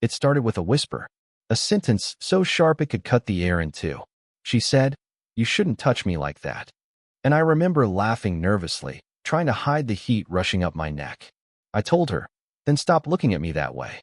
It started with a whisper, a sentence so sharp it could cut the air in two. She said, "You shouldn't touch me like that." And I remember laughing nervously, trying to hide the heat rushing up my neck. I told her, "Then stop looking at me that way."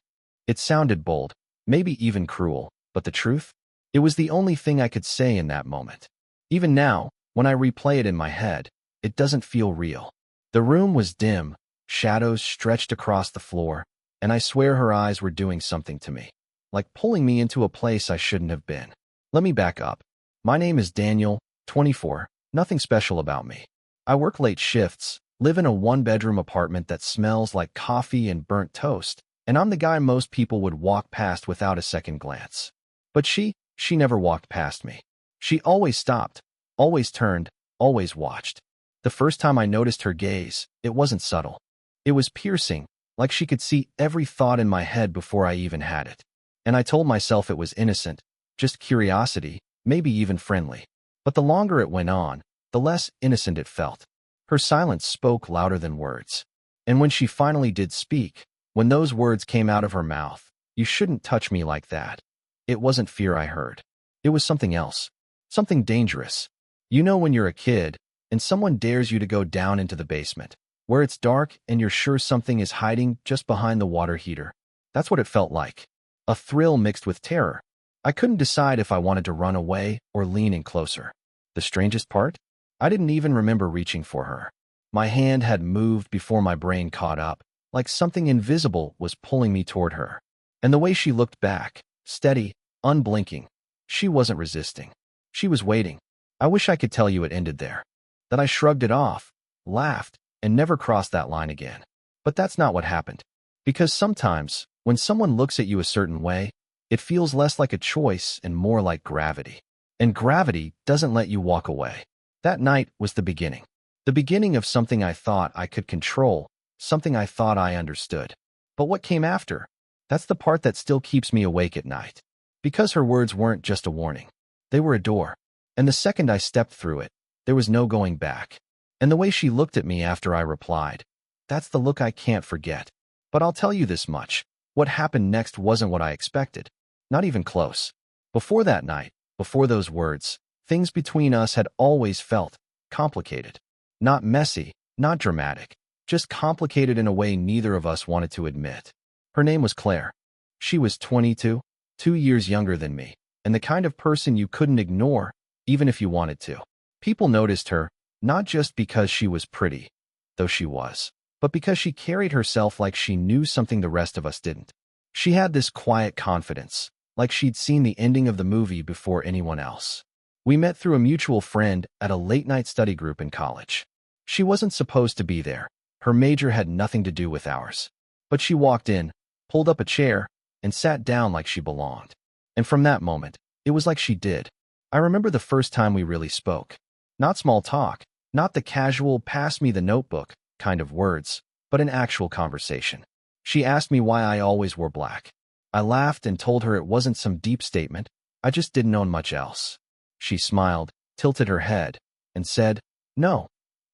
It sounded bold, maybe even cruel, but the truth? It was the only thing I could say in that moment. Even now, when I replay it in my head, it doesn't feel real. The room was dim, shadows stretched across the floor, and I swear her eyes were doing something to me, like pulling me into a place I shouldn't have been. Let me back up. My name is Daniel, 24, nothing special about me. I work late shifts, live in a one-bedroom apartment that smells like coffee and burnt toast, and I'm the guy most people would walk past without a second glance. But she never walked past me. She always stopped, always turned, always watched. The first time I noticed her gaze, it wasn't subtle. It was piercing, like she could see every thought in my head before I even had it. And I told myself it was innocent, just curiosity, maybe even friendly. But the longer it went on, the less innocent it felt. Her silence spoke louder than words. And when she finally did speak, when those words came out of her mouth, "You shouldn't touch me like that," it wasn't fear I heard. It was something else. Something dangerous. You know when you're a kid, and someone dares you to go down into the basement, where it's dark and you're sure something is hiding just behind the water heater. That's what it felt like. A thrill mixed with terror. I couldn't decide if I wanted to run away or lean in closer. The strangest part? I didn't even remember reaching for her. My hand had moved before my brain caught up, like something invisible was pulling me toward her. And the way she looked back, steady, unblinking, she wasn't resisting. She was waiting. I wish I could tell you it ended there. That I shrugged it off, laughed, and never crossed that line again. But that's not what happened. Because sometimes, when someone looks at you a certain way, it feels less like a choice and more like gravity. And gravity doesn't let you walk away. That night was the beginning. The beginning of something I thought I could control, something I thought I understood. But what came after? That's the part that still keeps me awake at night. Because her words weren't just a warning. They were a door. And the second I stepped through it, there was no going back. And the way she looked at me after I replied, that's the look I can't forget. But I'll tell you this much. What happened next wasn't what I expected. Not even close. Before that night, before those words, things between us had always felt complicated. Not messy, not dramatic, just complicated in a way neither of us wanted to admit. Her name was Claire. She was 22, 2 years younger than me, and the kind of person you couldn't ignore, even if you wanted to. People noticed her, not just because she was pretty, though she was, but because she carried herself like she knew something the rest of us didn't. She had this quiet confidence, like she'd seen the ending of the movie before anyone else. We met through a mutual friend at a late-night study group in college. She wasn't supposed to be there. Her major had nothing to do with ours. But she walked in, pulled up a chair, and sat down like she belonged. And from that moment, it was like she did. I remember the first time we really spoke. Not small talk, not the casual pass me the notebook kind of words, but an actual conversation. She asked me why I always wore black. I laughed and told her it wasn't some deep statement, I just didn't know much else. She smiled, tilted her head, and said, "No,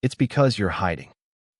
it's because you're hiding."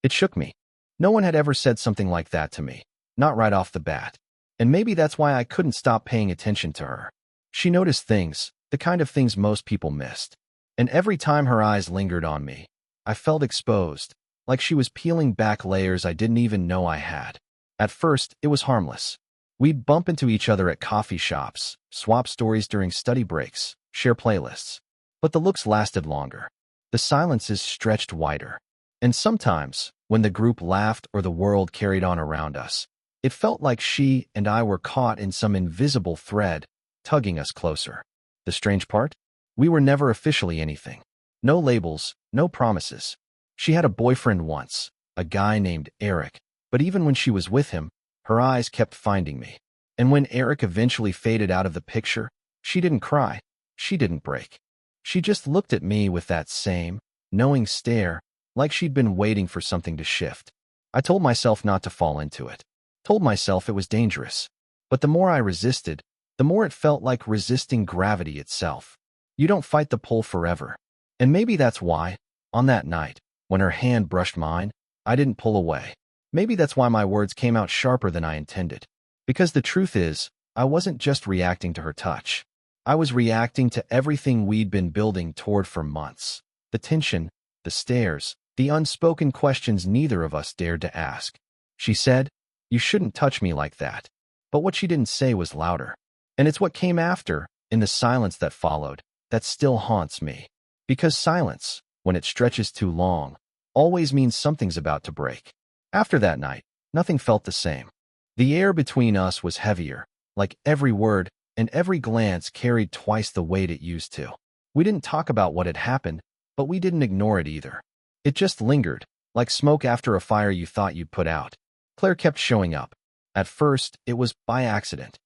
It shook me. No one had ever said something like that to me, not right off the bat. And maybe that's why I couldn't stop paying attention to her. She noticed things, the kind of things most people missed. And every time her eyes lingered on me, I felt exposed, like she was peeling back layers I didn't even know I had. At first, it was harmless. We'd bump into each other at coffee shops, swap stories during study breaks, share playlists. But the looks lasted longer. The silences stretched wider. And sometimes, when the group laughed or the world carried on around us, it felt like she and I were caught in some invisible thread, tugging us closer. The strange part? We were never officially anything. No labels, no promises. She had a boyfriend once, a guy named Eric, but even when she was with him, her eyes kept finding me. And when Eric eventually faded out of the picture, she didn't cry. She didn't break. She just looked at me with that same, knowing stare, like she'd been waiting for something to shift. I told myself not to fall into it. Told myself it was dangerous. But the more I resisted, the more it felt like resisting gravity itself. You don't fight the pull forever. And maybe that's why, on that night, when her hand brushed mine, I didn't pull away. Maybe that's why my words came out sharper than I intended. Because the truth is, I wasn't just reacting to her touch. I was reacting to everything we'd been building toward for months. The tension, the stares, the unspoken questions neither of us dared to ask. She said, "You shouldn't touch me like that." But what she didn't say was louder. And it's what came after, in the silence that followed, that still haunts me. Because silence, when it stretches too long, always means something's about to break. After that night, nothing felt the same. The air between us was heavier, like every word and every glance carried twice the weight it used to. We didn't talk about what had happened, but we didn't ignore it either. It just lingered, like smoke after a fire you thought you'd put out. Claire kept showing up. At first, it was by accident.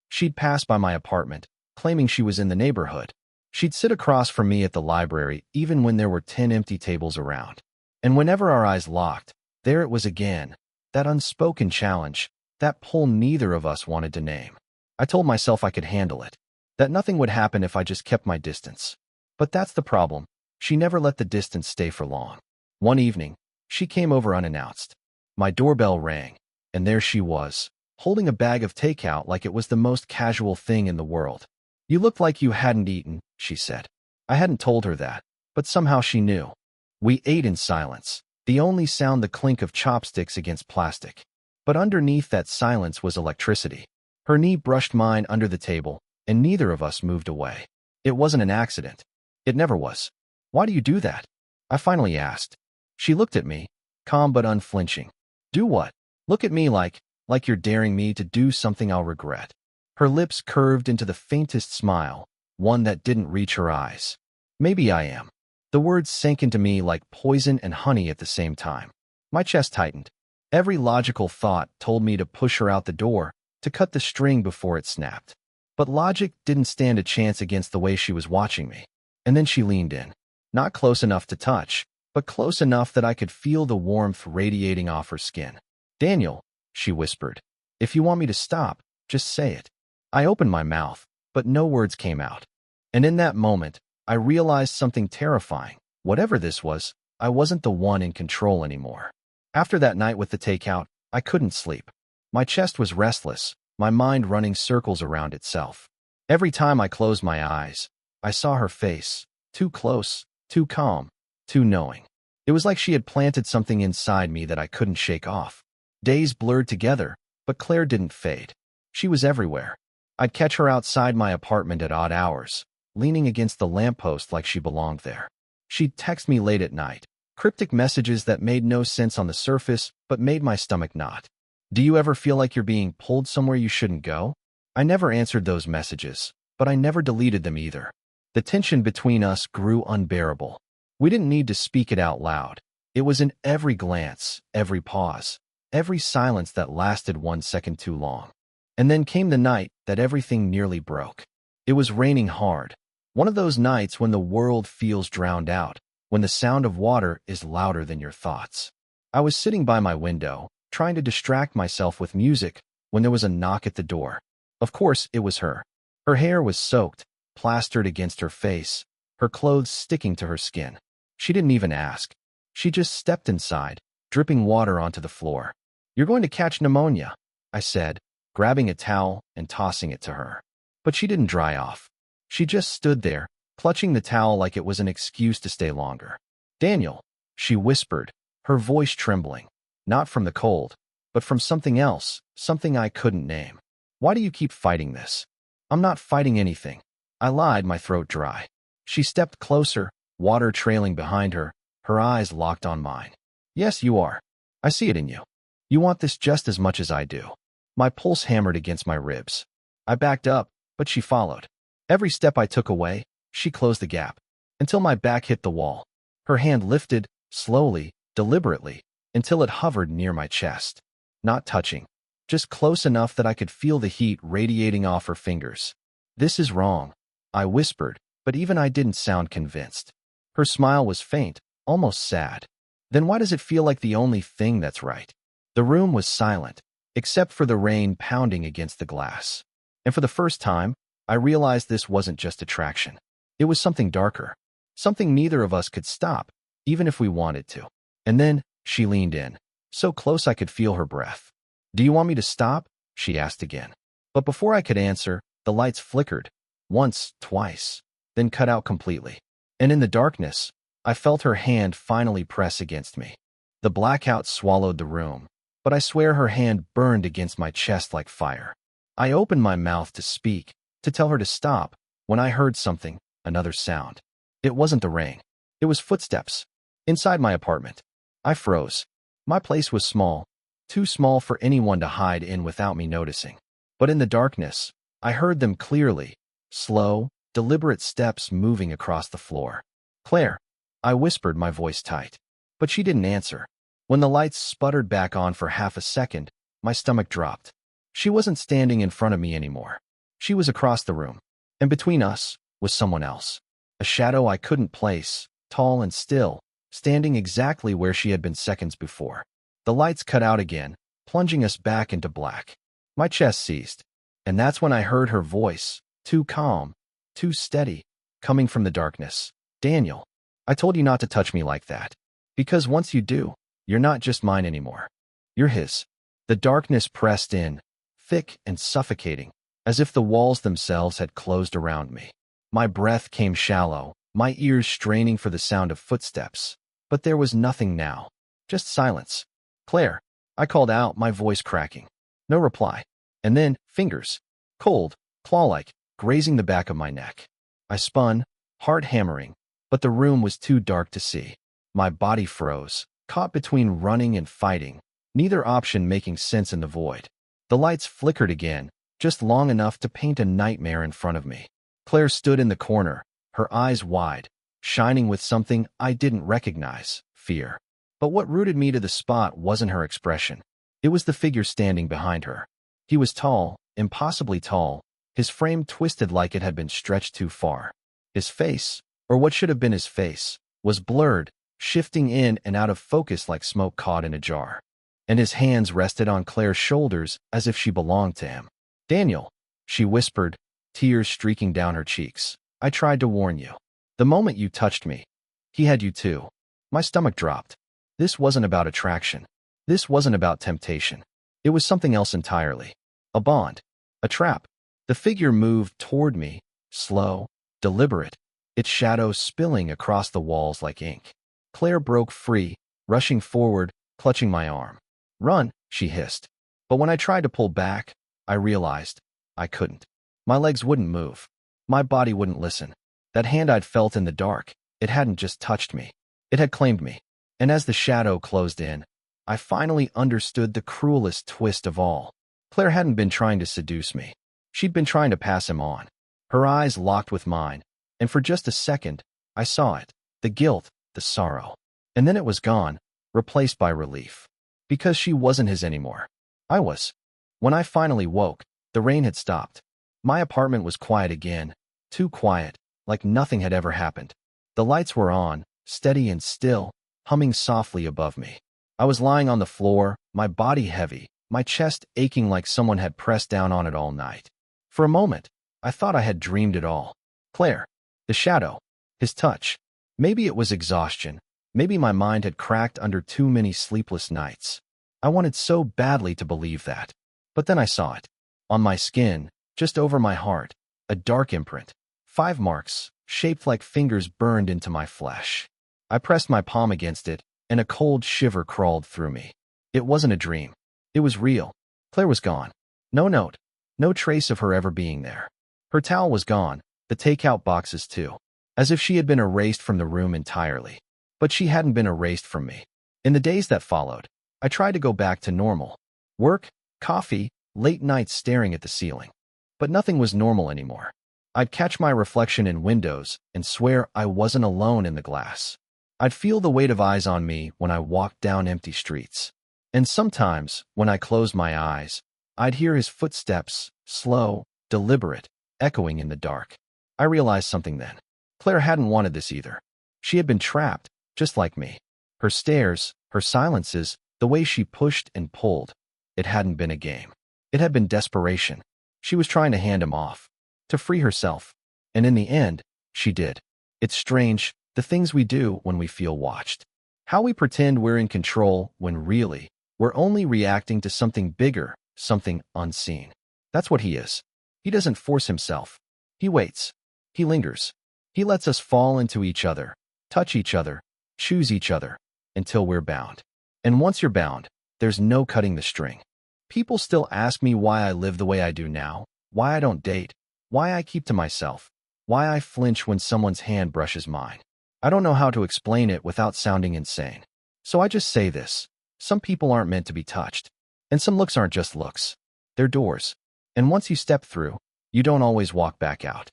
She'd pass by my apartment, claiming she was in the neighborhood. She'd sit across from me at the library even when there were 10 empty tables around. And whenever our eyes locked, there it was again, that unspoken challenge, that pull neither of us wanted to name. I told myself I could handle it, that nothing would happen if I just kept my distance. But that's the problem. She never let the distance stay for long. One evening, she came over unannounced. My doorbell rang, and there she was, holding a bag of takeout like it was the most casual thing in the world. "You look like you hadn't eaten," she said. I hadn't told her that, but somehow she knew. We ate in silence, the only sound the clink of chopsticks against plastic. But underneath that silence was electricity. Her knee brushed mine under the table, and neither of us moved away. It wasn't an accident. It never was. "Why do you do that?" I finally asked. She looked at me, calm but unflinching. "Do what?" "Look at me like you're daring me to do something I'll regret." Her lips curved into the faintest smile, one that didn't reach her eyes. "Maybe I am." The words sank into me like poison and honey at the same time. My chest tightened. Every logical thought told me to push her out the door, to cut the string before it snapped. But logic didn't stand a chance against the way she was watching me. And then she leaned in. Not close enough to touch, but close enough that I could feel the warmth radiating off her skin. "Daniel," she whispered, "if you want me to stop, just say it." I opened my mouth, but no words came out. And in that moment, I realized something terrifying. Whatever this was, I wasn't the one in control anymore. After that night with the takeout, I couldn't sleep. My chest was restless, my mind running circles around itself. Every time I closed my eyes, I saw her face, too close, too calm, too knowing. It was like she had planted something inside me that I couldn't shake off. Days blurred together, but Claire didn't fade. She was everywhere. I'd catch her outside my apartment at odd hours, leaning against the lamppost like she belonged there. She'd text me late at night, cryptic messages that made no sense on the surface but made my stomach knot. "Do you ever feel like you're being pulled somewhere you shouldn't go?" I never answered those messages, but I never deleted them either. The tension between us grew unbearable. We didn't need to speak it out loud. It was in every glance, every pause, every silence that lasted 1 second too long. And then came the night that everything nearly broke. It was raining hard. One of those nights when the world feels drowned out, when the sound of water is louder than your thoughts. I was sitting by my window, trying to distract myself with music, when there was a knock at the door. Of course, it was her. Her hair was soaked, plastered against her face, her clothes sticking to her skin. She didn't even ask. She just stepped inside, dripping water onto the floor. "You're going to catch pneumonia," I said, grabbing a towel and tossing it to her. But she didn't dry off. She just stood there, clutching the towel like it was an excuse to stay longer. "Daniel," she whispered, her voice trembling, not from the cold, but from something else, something I couldn't name. "Why do you keep fighting this?" "I'm not fighting anything," I lied, my throat dry. She stepped closer, water trailing behind her, her eyes locked on mine. "Yes, you are. I see it in you. You want this just as much as I do." My pulse hammered against my ribs. I backed up, but she followed. Every step I took away, she closed the gap, until my back hit the wall. Her hand lifted, slowly, deliberately, until it hovered near my chest. Not touching, just close enough that I could feel the heat radiating off her fingers. "This is wrong," I whispered, but even I didn't sound convinced. Her smile was faint, almost sad. "Then why does it feel like the only thing that's right?" The room was silent, except for the rain pounding against the glass. And for the first time, I realized this wasn't just attraction. It was something darker, something neither of us could stop, even if we wanted to. And then, she leaned in, so close I could feel her breath. "Do you want me to stop?" she asked again. But before I could answer, the lights flickered, once, twice, then cut out completely. And in the darkness, I felt her hand finally press against me. The blackout swallowed the room, but I swear her hand burned against my chest like fire. I opened my mouth to speak, to tell her to stop, when I heard something, another sound. It wasn't the rain. It was footsteps. Inside my apartment. I froze. My place was small, too small for anyone to hide in without me noticing. But in the darkness, I heard them clearly, slow, deliberate steps moving across the floor. "Claire," I whispered, my voice tight. But she didn't answer. When the lights sputtered back on for half a second, my stomach dropped. She wasn't standing in front of me anymore. She was across the room, and between us was someone else. A shadow I couldn't place, tall and still, standing exactly where she had been seconds before. The lights cut out again, plunging us back into black. My chest seized, and that's when I heard her voice, too calm, too steady, coming from the darkness. "Daniel, I told you not to touch me like that. Because once you do, you're not just mine anymore. You're his." The darkness pressed in, thick and suffocating, as if the walls themselves had closed around me. My breath came shallow, my ears straining for the sound of footsteps. But there was nothing now, just silence. "Claire," I called out, my voice cracking. No reply. And then, fingers, cold, claw-like, grazing the back of my neck. I spun, heart hammering, but the room was too dark to see. My body froze, caught between running and fighting, neither option making sense in the void. The lights flickered again, just long enough to paint a nightmare in front of me. Claire stood in the corner, her eyes wide, shining with something I didn't recognize, fear. But what rooted me to the spot wasn't her expression. It was the figure standing behind her. He was tall, impossibly tall, his frame twisted like it had been stretched too far. His face, or what should have been his face, was blurred, shifting in and out of focus like smoke caught in a jar. And his hands rested on Claire's shoulders as if she belonged to him. "Daniel," she whispered, tears streaking down her cheeks. "I tried to warn you. The moment you touched me, he had you too." My stomach dropped. This wasn't about attraction. This wasn't about temptation. It was something else entirely. A bond. A trap. The figure moved toward me, slow, deliberate, its shadow spilling across the walls like ink. Claire broke free, rushing forward, clutching my arm. "Run," she hissed. But when I tried to pull back, I realized I couldn't. My legs wouldn't move. My body wouldn't listen. That hand I'd felt in the dark, it hadn't just touched me. It had claimed me. And as the shadow closed in, I finally understood the cruelest twist of all. Claire hadn't been trying to seduce me. She'd been trying to pass him on. Her eyes locked with mine, and for just a second, I saw it. The guilt, the sorrow. And then it was gone, replaced by relief. Because she wasn't his anymore. I was. When I finally woke, the rain had stopped. My apartment was quiet again, too quiet, like nothing had ever happened. The lights were on, steady and still, humming softly above me. I was lying on the floor, my body heavy, my chest aching like someone had pressed down on it all night. For a moment, I thought I had dreamed it all. Claire, the shadow, his touch. Maybe it was exhaustion. Maybe my mind had cracked under too many sleepless nights. I wanted so badly to believe that. But then I saw it. On my skin, just over my heart, a dark imprint. 5 marks, shaped like fingers burned into my flesh. I pressed my palm against it, and a cold shiver crawled through me. It wasn't a dream. It was real. Claire was gone. No note. No trace of her ever being there. Her towel was gone, the takeout boxes too. As if she had been erased from the room entirely. But she hadn't been erased from me. In the days that followed, I tried to go back to normal. Work, coffee, late nights staring at the ceiling. But nothing was normal anymore. I'd catch my reflection in windows and swear I wasn't alone in the glass. I'd feel the weight of eyes on me when I walked down empty streets. And sometimes, when I closed my eyes, I'd hear his footsteps, slow, deliberate, echoing in the dark. I realized something then. Claire hadn't wanted this either. She had been trapped, just like me. Her stares, her silences, the way she pushed and pulled. It hadn't been a game. It had been desperation. She was trying to hand him off, to free herself. And in the end, she did. It's strange, the things we do when we feel watched. How we pretend we're in control when really, we're only reacting to something bigger, something unseen. That's what he is. He doesn't force himself. He waits. He lingers. He lets us fall into each other, touch each other, choose each other, until we're bound. And once you're bound, there's no cutting the string. People still ask me why I live the way I do now, why I don't date, why I keep to myself, why I flinch when someone's hand brushes mine. I don't know how to explain it without sounding insane. So I just say this. Some people aren't meant to be touched. And some looks aren't just looks. They're doors. And once you step through, you don't always walk back out.